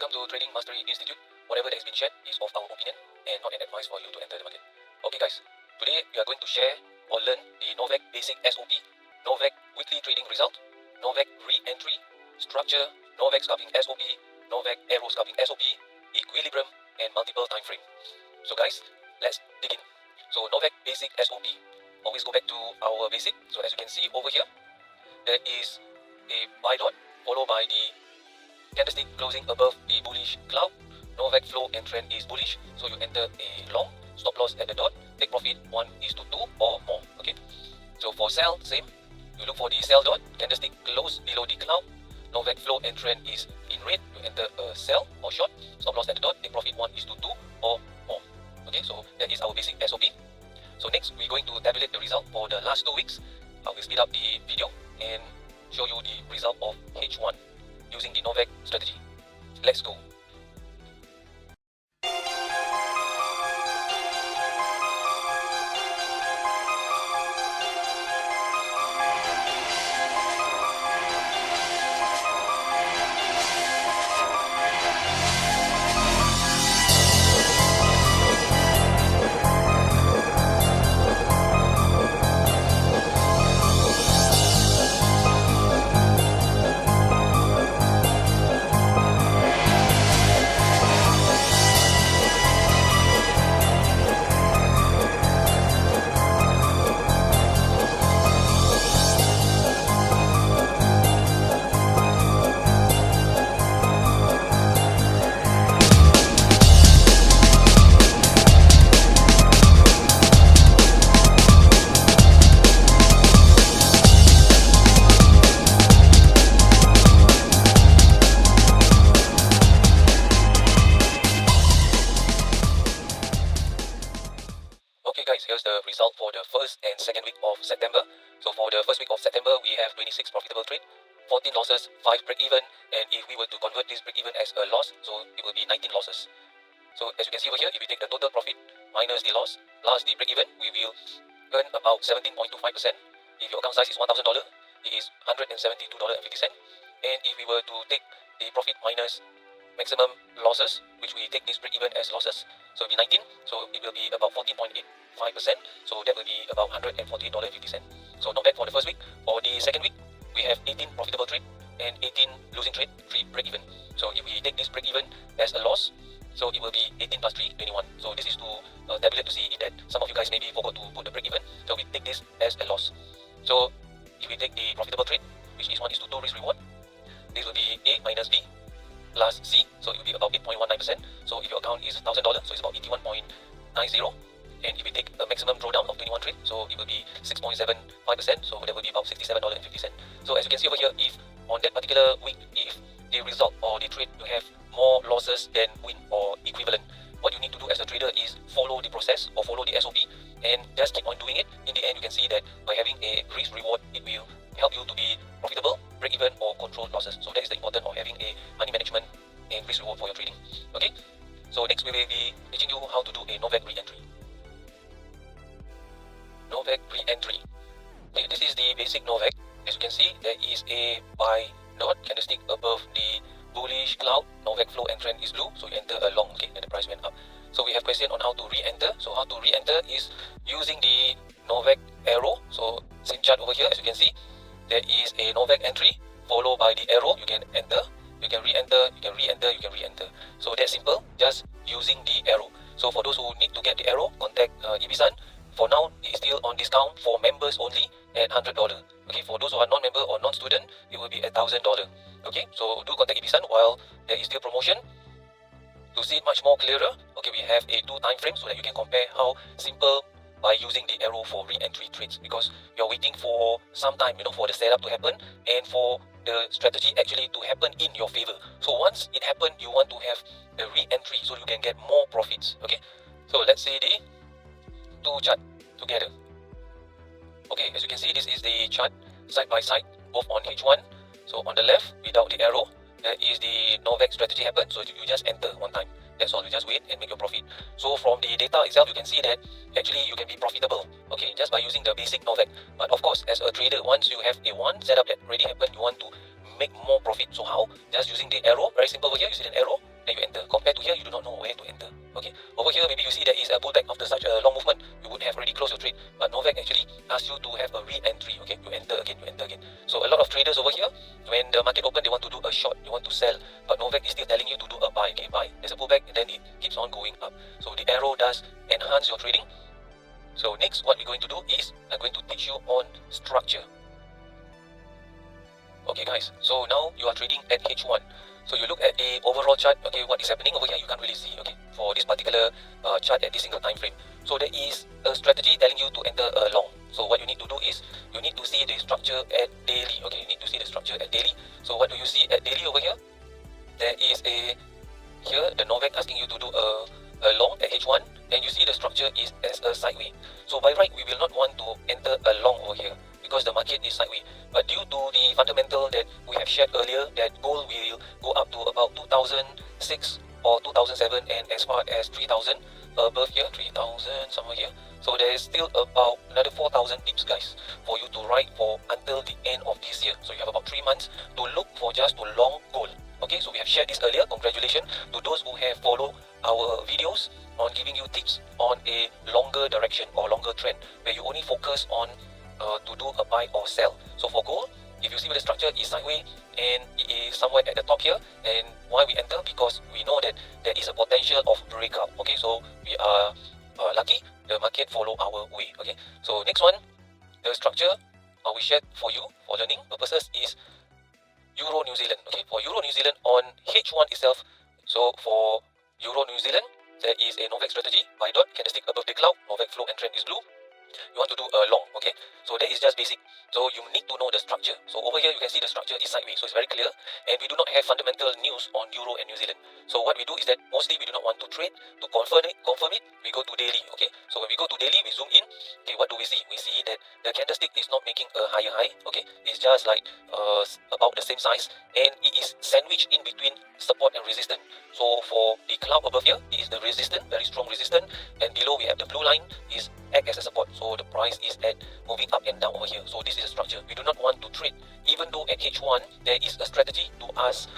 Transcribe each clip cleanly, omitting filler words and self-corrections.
Welcome to Trading Mastery Institute. Whatever that has been shared is of our opinion and not an advice for you to enter the market. Okay guys, today we are going to share or learn the Novak basic SOP, Novak weekly trading result, Novak re-entry, structure, Novak scalping SOP, Novak arrow scalping SOP, equilibrium and multiple time frame. So guys, let's begin. So Novak basic SOP. Always go back to our basic. So as you can see over here, there is a buy dot followed by the candlestick closing above the bullish cloud. Novak flow and trend is bullish, so you enter a long, stop loss at the dot, take profit 1:2 or more. Okay, so for sell, same, you look for the sell dot, candlestick close below the cloud, Novak flow and trend is in red, you enter a sell or short, stop loss at the dot, take profit 1:2 or more. Okay, so that is our basic SOP. So next we're going to tabulate the result for the last 2 weeks. I will speed up the video and show you the result of H1 using the Novak strategy. Let's go. Okay guys, here's the result for the first and second week of September. So for the first week of September, we have 26 profitable trade, 14 losses, 5 break even, and if we were to convert this break even as a loss, so it will be 19 losses. So as you can see over here, if we take the total profit minus the loss plus the break even, we will earn about 17.25%. If your account size is $1,000, it is $172.50. And if we were to take the profit minus maximum losses, which we take this break even as losses, so it will be 19, so it will be about 14.85%, so that will be about $148.50. So not bad for the first week. For the second week, we have 18 profitable trade and 18 losing trade, 3 break even. So if we take this break even as a loss, so it will be 18 plus 3, 21. So this is to tabulate to see if that some of you guys maybe forgot to put the break even, so we take this as a loss. So if we take the profitable trade, which is 1:2 risk reward, this will be A minus B plus C, so it will be about 8.19%. So if your account is $1,000, so it's about 81.90. And if we take a maximum drawdown of 21 trade, so it will be 6.75%, so that will be about $67.50. So as you can see over here, if on that particular week, if the result or the trade you have more losses than win or equivalent, what you need to do as a trader is follow the process or follow the SOP and just keep on doing it. In the end, you can see that by having a risk reward, it will help you to be profitable, break even or control losses. So that is the importance of having a money management and risk reward for your trading. Okay, so next we will be teaching you how to do a Novak re-entry. Novak re-entry. Okay, this is the basic Novak. As you can see, there is a buy dot candlestick above the bullish cloud. Novak flow and trend is blue, so you enter a long. Okay, then the price went up. So we have question on how to re-enter. So how to re-enter is using the Novak arrow. So same chart over here, as you can see, there is a Novak entry followed by the arrow. You can enter, you can re-enter, you can re-enter, you can re-enter. So that's simple, just using the arrow. So for those who need to get the arrow, contact Ibisan. For now, it is still on discount for members only at $100. Okay, for those who are non-member or non-student, it will be at $1,000. Okay, so do contact Ibisan while there is still promotion. To see it much more clearer, okay, we have a 2 time frame so that you can compare how simple by using the arrow for re-entry trades, because you're waiting for some time, for the setup to happen and for the strategy actually to happen in your favor. So once it happened, you want to have a re-entry so you can get more profits. Okay, so let's see the 2 chart together. Okay, as you can see, this is the chart side by side, both on H1. So on the left, without the arrow, there is the Novak strategy happen. So you just enter one time. That's all. You just wait and make your profit. So from the data itself, you can see that actually you can be profitable. Okay, just by using the basic Novak. But of course, as a trader, once you have a one setup that already happened, you want to make more profit. So how? Just using the arrow. Very simple over here. You see an arrow. then you enter. Compared to here, you do not know where to enter. Okay, over here maybe you see there is a pullback after such a long movement, you would have already closed your trade, but Novak actually asks you to have a re-entry. Okay, you enter again, you enter again. So a lot of traders over here, when the market open, they want to do a short, they want to sell, but Novak is still telling you to do a buy. Okay, buy, there's a pullback and then it keeps on going up. So the arrow does enhance your trading. So next, what we're going to do is I'm going to teach you on structure. Okay guys, so now you are trading at H1. So you look at the overall chart. Okay, what is happening over here you can't really see. Okay, for this particular chart at this single time frame. So there is a strategy telling you to enter a long. So what you need to do is you need to see the structure at daily. Okay, you need to see the structure at daily. So what do you see at daily over here? There is here the Novak asking you to do a long at H1, and you see the structure is as a sideways. So by right we will not want to enter a long over here because the market is sideways. But due to the fundamental that we have shared earlier, that gold will go up to about 2006 or 2007 and as far as 3000 above here, 3000 somewhere here. So there is still about another 4000 pips guys for you to ride for until the end of this year. So you have about 3 months to look for just to long gold. Okay, so we have shared this earlier. Congratulations to those who have followed our videos on giving you tips on a longer direction or longer trend where you only focus on to do a buy or sell. So for gold, if you see where the structure is sideways and it is somewhere at the top here, and why we enter, because we know that there is a potential of breakout. Okay, so we are lucky the market follow our way. Okay, so next one, the structure we shared for you for learning purposes is Euro New Zealand. Okay, for Euro New Zealand on H1 itself. So for Euro New Zealand, there is a Novak strategy. Buy dot, candlestick above the cloud, Novak flow and trend is blue. You want to do a long. Okay, so that is just basic. So you need to know the structure. So over here you can see the structure is sideways, so it's very clear, and we do not have fundamental news on Euro and New Zealand. So what we do is that mostly we do not want to trade. To confirm it, we go to daily. Okay, so when we go to daily, we zoom in. Okay, what do we see? We see that the candlestick is not making a higher high. Okay, it's just like about the same size, and it is sandwiched in between support and resistance. So for the cloud above here, it is the resistance, very strong resistance, and below we have the blue line is act as a support. So the price is at moving up and down over here. So this is a structure. We do not want to trade, even though at H1 there is a strategy to us.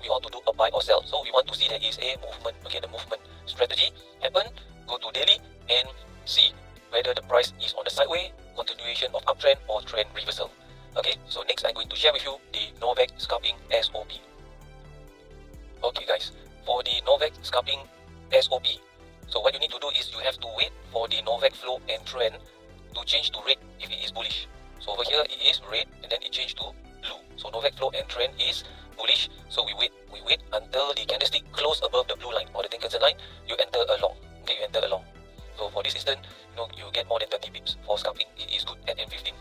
We want to do a buy or sell. So we want to see there is a movement. Okay, the movement strategy happen. Go to daily and see whether the price is on the sideways, continuation of uptrend or trend reversal. Okay, so next I'm going to share with you the Novak scalping SOP. Okay guys, for the Novak scalping SOP, so what you need to do is you have to wait for the Novak flow and trend to change to red if it is bullish. So over here it is red and then it changed to blue. So Novak flow and trend is bullish. So we wait until the candlestick close above the blue line or the Tenkan line. You enter a long. Okay, you enter a long. So for this instant, you get more than 30 pips for scalping. It is good at M15.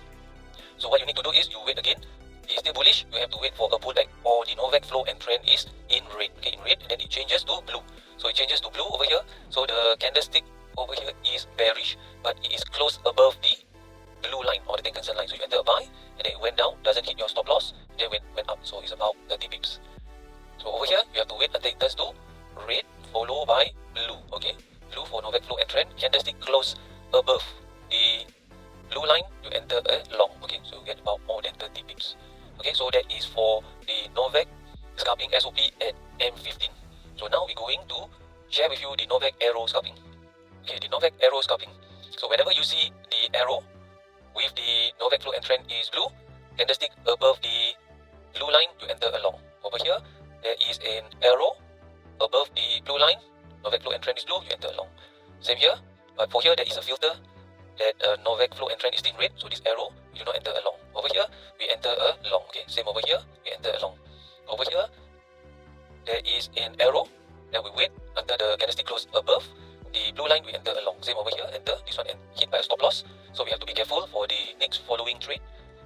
So what you need to do is you wait again. It is still bullish. You have to wait for a pullback or the Novak flow and trend is in red. Okay, in red, and then it changes to blue. So it changes to blue over here. So the candlestick over here is bearish, but it is close above the blue line or the Tenkan line. So you enter a buy, and then it went down, doesn't hit your stop loss, then went up. So it's about 30 pips. So over here you have to wait until it turns to red, followed by blue. Okay, blue for Novak flow and trend. Candlestick close above the blue line, you enter a long. Okay, so you get about more than 30 pips. Okay, so that is for the Novak scalping SOP at M15. So now we're going to share with you the Novak arrow scalping. Okay, the Novak arrow scalping. So whenever you see the arrow with the Novak flow and trend is blue, candlestick above the blue line, you enter a long. Over here, there is an arrow above the blue line, Novak flow and trend is blue, you enter a long. Same here, but for here there is a filter that Novak flow and trend is still red, so this arrow, you do not enter a long. Over here, we enter a long. Okay, same over here, we enter a long. Over here, there is an arrow that we wait until the candlestick close above the blue line, we enter a long. Same over here, enter this one and hit by a stop loss. So we have to be careful for the next following trade.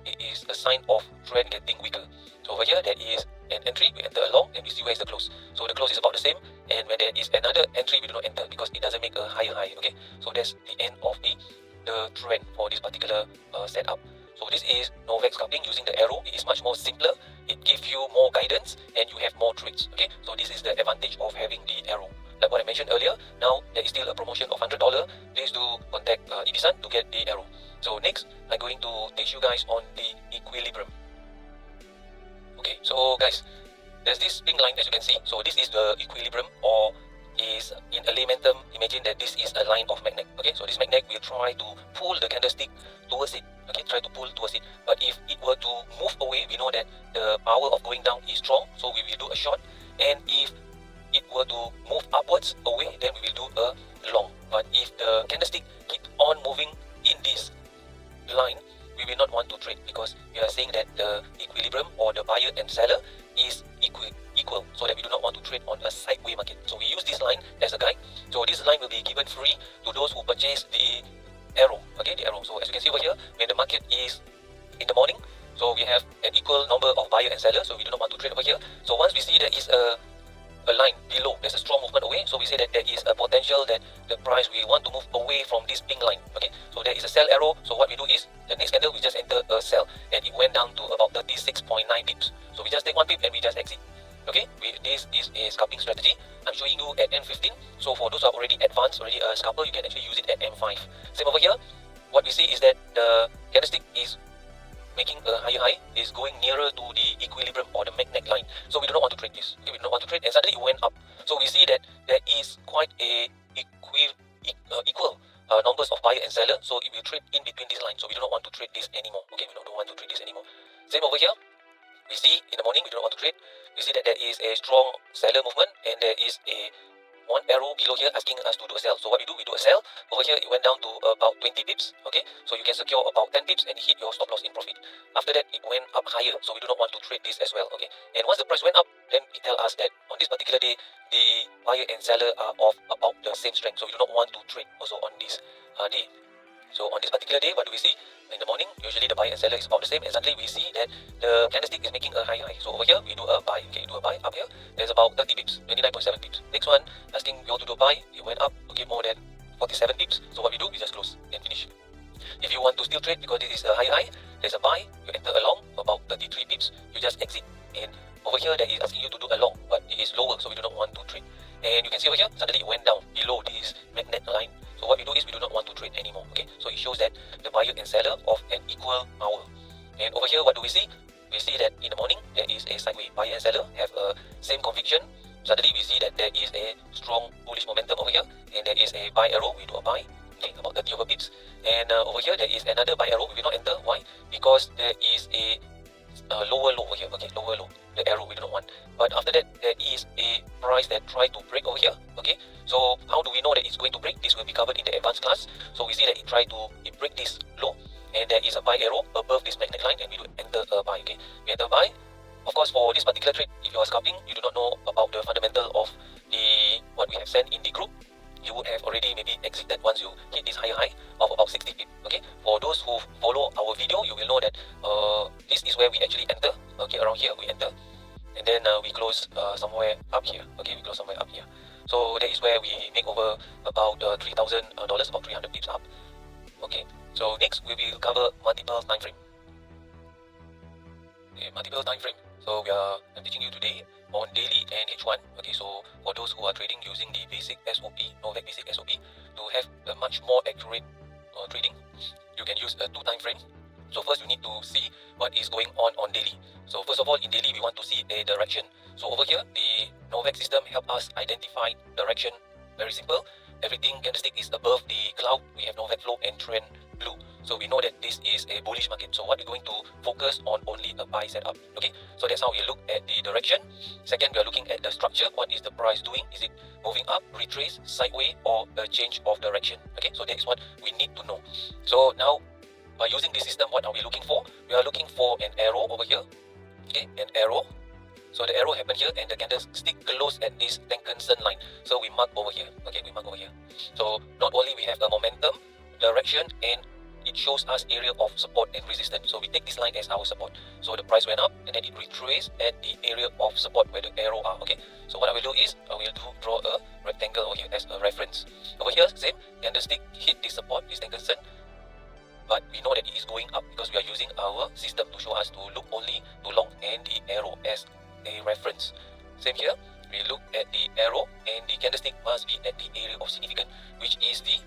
It is a sign of trend getting weaker. So over here, there is an entry, we enter a long, and we see where is the close. So the close is about the same, and when there is another entry, we do not enter because it doesn't make a higher high. Okay, so that's the end of the trend for this particular setup. So this is Novak scalping using the arrow. It is much more simpler. It gives you more guidance and you have more trades. Okay, so this is the advantage of having the arrow. Like what I mentioned earlier, now there is still a promotion of $100. Please do contact Ibisan to get the arrow. So next, I'm going to teach you guys on the equilibrium. Okay, so guys, there's this pink line as you can see. So this is the equilibrium, or is in a layman term, imagine that this is a line of magnet. Okay, so this magnet will try to pull the candlestick towards it. Okay, try to pull towards it. But if it were to move away, we know that the power of going down is strong, so we will do a short. And if it were to move upwards away, then we will do a long. But if the candlestick keep on moving in this line, we will not want to trade, because we are saying that the equilibrium, or the buyer and seller, is equal, so that we do not want to trade on a sideways market. So we use this line as a guide. So this line will be given free to those who purchase the arrow. Okay, the arrow. So as you can see over here, when the market is in the morning, so we have an equal number of buyer and seller, so we do not want to trade over here. So once we see there is a line below, there's a strong movement away, so we say that there is a potential that the price, we want to move away from this pink line. Okay, so there is a sell arrow. So what we do is, the next candle we just enter a sell, and it went down to about 36.9 pips. So we just take one pip and we just exit. Okay, this is a scalping strategy. I'm showing you at M15. So for those who are already advanced, already a scalper, you can actually use it at M5. Same over here. What we see is that the candlestick is making a higher high, is going nearer to the equilibrium, or the magnet line. So we do not want to trade this. Okay, we do not want to trade, and suddenly it went up. So we see that there is quite a equal numbers of buyer and seller. So it will trade in between this line. So we do not want to trade this anymore. Okay, we don't want to trade this anymore. Same over here. We see in the morning, we do not want to trade. We see that there is a strong seller movement, and there is a one arrow below here asking us to do a sell. So what we do a sell. Over here it went down to about 20 pips. Okay, so you can secure about 10 pips and hit your stop loss in profit. After that it went up higher, so we do not want to trade this as well. Okay, and once the price went up, then it tells us that on this particular day the buyer and seller are of about the same strength, so we do not want to trade also on this day. So on this particular day, what do we see? In the morning, usually the buyer and seller is about the same, and suddenly we see that the candlestick is making a high high. So over here, we do a buy. Okay, do a buy up here. There's about 30 pips, 29.7 pips. Next one, asking you all to do a buy. It went up, okay, more than 47 pips. So what we do, we just close and finish. If you want to still trade, because this is a high high, there's a buy. You enter along about 33 pips. You just exit. And over here, that is asking you to do a long, but it is lower, so we do not want to trade. And you can see over here, suddenly it went down below this magnet line. So what we do is, we do not want to trade anymore. Okay, so it shows that the buyer and seller of an equal power. And over here, what do we see? We see that in the morning there is a sideways. Buyer and seller have a same conviction. Suddenly we see that there is a strong bullish momentum over here, and there is a buy arrow. We do a buy. Okay, about 30 over pips. And over here there is another buy arrow. We will not enter. Why? Because there is a lower low over here. Okay, lower low. The arrow we do not want. But after that, there is a price that try to break over here. Okay, so how do we know that it's going to break? This will be covered in the advanced class. So we see that it break this low, and there is a buy arrow above this magnet line, and we do enter a buy. Okay, we enter buy. Of course, for this particular trade, if you are scalping, you do not know about the fundamental of the what we have sent in the group, you would have already maybe exited once you hit this higher high of about 60 pip. Okay, for those who follow our video, you will know that this is where we actually enter. Okay, around here we enter, and then we close somewhere up here. Okay, we close somewhere up here. So that is where we make over about $3,000, about 300 pips up. Okay, so next we will cover multiple time frame. Okay, multiple time frame. So I'm teaching you today on daily and H1. Okay, so for those who are trading using the basic SOP, Novak basic SOP, to have a much more accurate trading, you can use a 2 time frame. So first you need to see what is going on daily. So first of all, in daily we want to see a direction. So over here, the Novak system help us identify direction. Very simple. Everything candlestick is above the cloud. We have Novak flow and trend blue. So we know that this is a bullish market. So what we're going to focus on only a buy setup. Okay, so that's how we look at the direction. Second, we are looking at the structure. What is the price doing? Is it moving up, retrace, sideways, or a change of direction? Okay, so that is what we need to know. So now, by using this system, what are we looking for? We are looking for an arrow over here. Okay, an arrow. So the arrow happened here, and the candlestick close at this Tenkan-sen line. So we mark over here. Okay, we mark over here. So not only we have a momentum, direction, and it shows us area of support and resistance. So we take this line as our support. So the price went up, and then it retraced at the area of support where the arrow are. Okay, so what I will do is I will draw a rectangle over here as a reference. Over here, same, candlestick hit this support, this Tenkan-sen, but we know that it is going up because we are using our system to show us to look only to long and the arrow as a reference. Same here, we look at the arrow, and the candlestick must be at the area of significance, which is the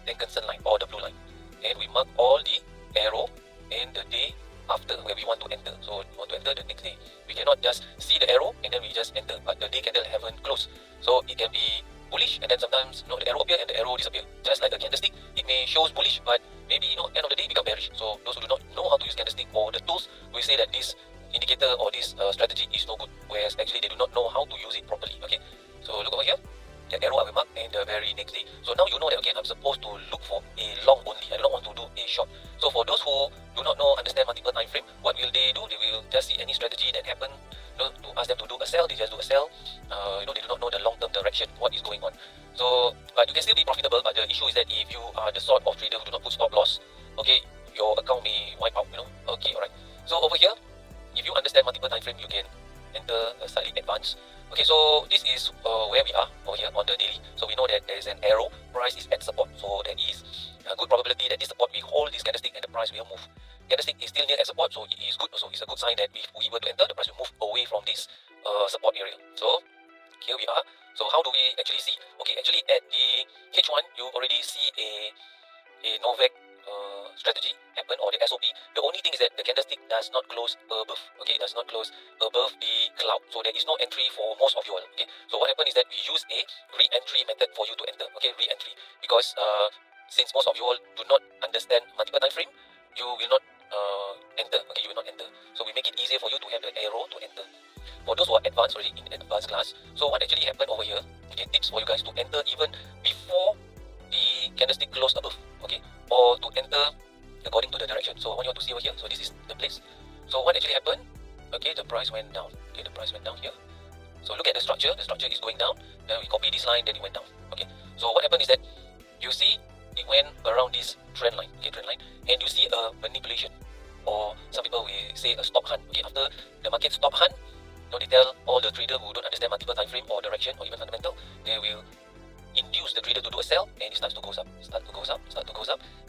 Tenkan-sen line or the blue line. And we mark all the arrow and the day after where we want to enter. So we want to enter the next day. We cannot just see the arrow and then we just enter, but the day candle haven't closed. So it can be bullish and then sometimes the arrow appear and the arrow disappear. Just like a candlestick, it may shows bullish, but maybe end of the day become bearish. So those who do not know how to use candlestick or the tools will say that this indicator or this strategy is no good, whereas actually they do not know how to use it properly. Okay, so look over here. The arrow I will mark and the very next day. So now you know that okay, I'm supposed to look for a long only. I do not want to do a short. So for those who do not know, understand multiple time frame, what will they do? They will just see any strategy that happen. To ask them to do a sell, they just do a sell. They do not know the long-term direction, what is going on. So, but you can still be profitable. But the issue is that if you are the sort of trader who do not put stop loss, okay, your account may wipe out. Okay, alright. So over here, if you understand multiple time frame, you can enter slightly advanced. Okay, so this is where we are over here on the daily. So we know that there is an arrow, price is at support. So there is a good probability that this support will hold this candlestick and the price will move. Candlestick is still near at support, so it is good. Also, it's a good sign that if we were to enter, the price will move away from this support area. So here we are. So how do we actually see? Okay, actually at the H1, you already see a Novak strategy happen, or the SOP. The only thing is that the candlestick does not close above. Okay, it does not close above the cloud, so there is no entry for most of you all. Okay, so what happened is that we use a re-entry method for you to enter. Okay, re-entry, because since most of you all do not understand multiple time frame, you will not enter. Okay, you will not enter. So we make it easier for you to have the arrow to enter. For those who are advanced already in advanced class, so what actually happened over here? Okay, tips for you guys to enter even before the candlestick closed above. Okay, or to enter according to the direction. So what you want to see over here? So this is the place. So what actually happened? Okay, the price went down. Okay, the price went down here. So look at the structure. The structure is going down. Then we copy this line, then it went down. Okay. So what happened is that you see it went around this trend line. Okay, trend line, and you see a manipulation, or some people will say a stop hunt. Okay, after the market stop hunt, they tell all the trader who don't understand multiple time frame or direction or even fundamental, they will induce the trader to do a sell, and it starts to go up,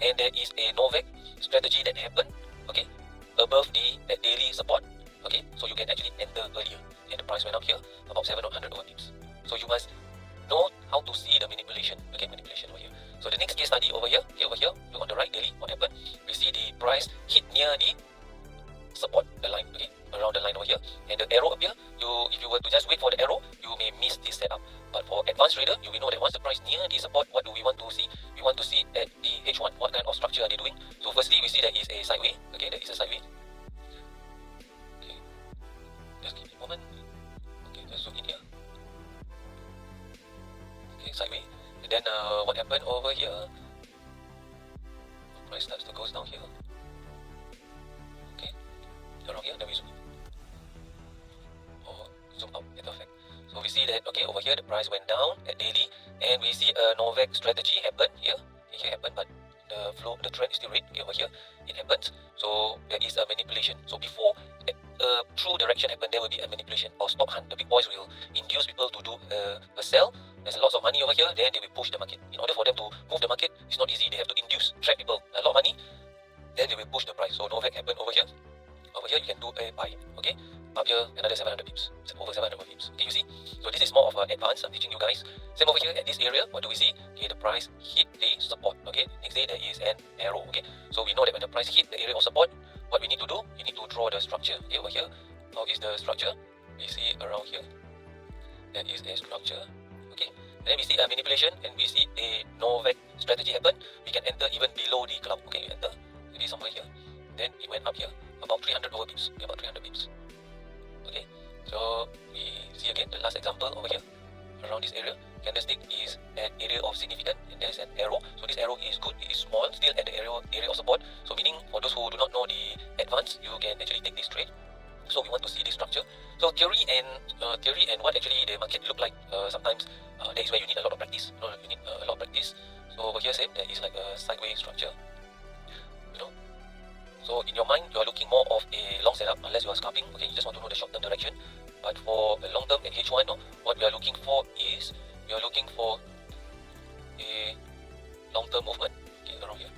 and there is a Novak strategy that happened, okay, above the daily support. Okay, so you can actually enter earlier, and the price went up here about 700 over pips. So you must know how to see the manipulation. Okay, manipulation over here. So the next case study over here, look on the right daily, what happened? We see the price hit near the support, the line, okay, around the line over here, and the arrow appear. If you were to just wait for the arrow, you may miss this setup. But for advanced trader, you will know that once the price near the support, what do we want to see? We want to see at the H1 what kind of structure are they doing. So firstly, we see there is a sideway. Okay, there is a sideway. Okay, just give me a moment. Okay, just zoom in here. Okay, sideway. And then what happened over here? Price starts to go down here. Okay, around here, then we zoom in. Or zoom out, better effect. So we see that, okay, over here the price went down at daily, and we see a Novak strategy happen here. Here happened, but the flow, the trend is still red. Okay, over here it happens. So there is a manipulation. So before true direction happen, there will be a manipulation or stop hunt. The big boys will induce people to do a sell. There's lots of money over here, then they will push the market. In order for them to move the market, it's not easy. They have to induce, trap people, a lot of money, then they will push the price. So Novak happened over here. Over here you can do a buy. Okay, up here another 700 pips, over 700 pips. Okay, you see. So this is more of an advance. I'm teaching you guys. Same over here at this area. What do we see? Okay, the price hit the support. Okay, next day there is an arrow. Okay, so we know that when the price hit the area of support, what we need to do? You need to draw the structure. Okay, over here, how is the structure? We see around here. That is a structure. Okay, then we see a manipulation, and we see a Novak strategy happen. We can enter even below the cloud. Okay, you enter maybe somewhere here. Then it went up here about 300 over pips. Okay, about 300 pips. Okay, so we see again the last example over here. Around this area, candlestick is an area of significant, and there's an arrow. So this arrow is good, it is small, still at the area of support. So meaning for those who do not know the advance, you can actually take this trade. So we want to see this structure. So theory and what actually the market look like. Sometimes that is where you need a lot of practice. You need a lot of practice. So over here, same, there is like a sideways structure. So in your mind, you are looking more of a long setup unless you are scalping. Okay, you just want to know the short-term direction. But for a long-term at H1, what we are looking for is we are looking for a long-term movement. Okay, around here.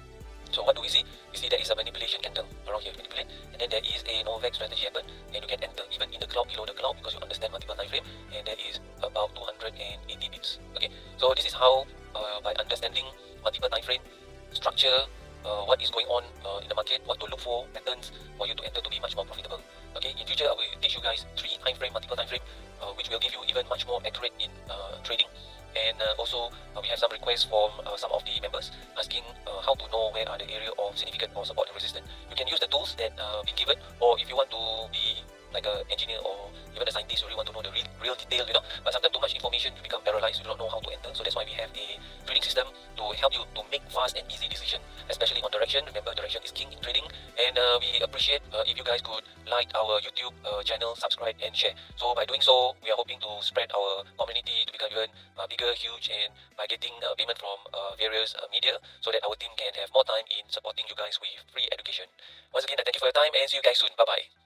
So what do we see? We see there is a manipulation candle around here, manipulate, and then there is a Novak strategy happen, and you can enter even in the cloud, below the cloud, because you understand multiple time frame, and there is about 280 pips. Okay, so this is how by understanding multiple time frame structure, what is going on in the market, what to look for, patterns for you to enter to be much more profitable. Okay, in future I will teach you guys 3 time frame, multiple time frame, which will give you even much more accurate in trading. And also we have some requests from some of the members asking how to know where are the area of significant or support and resistance. You can use the tools that been given, or if you want to be like an engineer or even a scientist, you really want to know the real detail, you know. But sometimes too much information, you become paralyzed, you do not know how to enter. So that's why we have a trading system to help you to make fast and easy decision, especially on direction. Remember, direction is king in trading. And we appreciate if you guys could like our YouTube channel, subscribe and share. So by doing so, we are hoping to spread our community to become even bigger, huge, and by getting payment from various media, so that our team can have more time in supporting you guys with free education. Once again, thank you for your time and see you guys soon. Bye bye.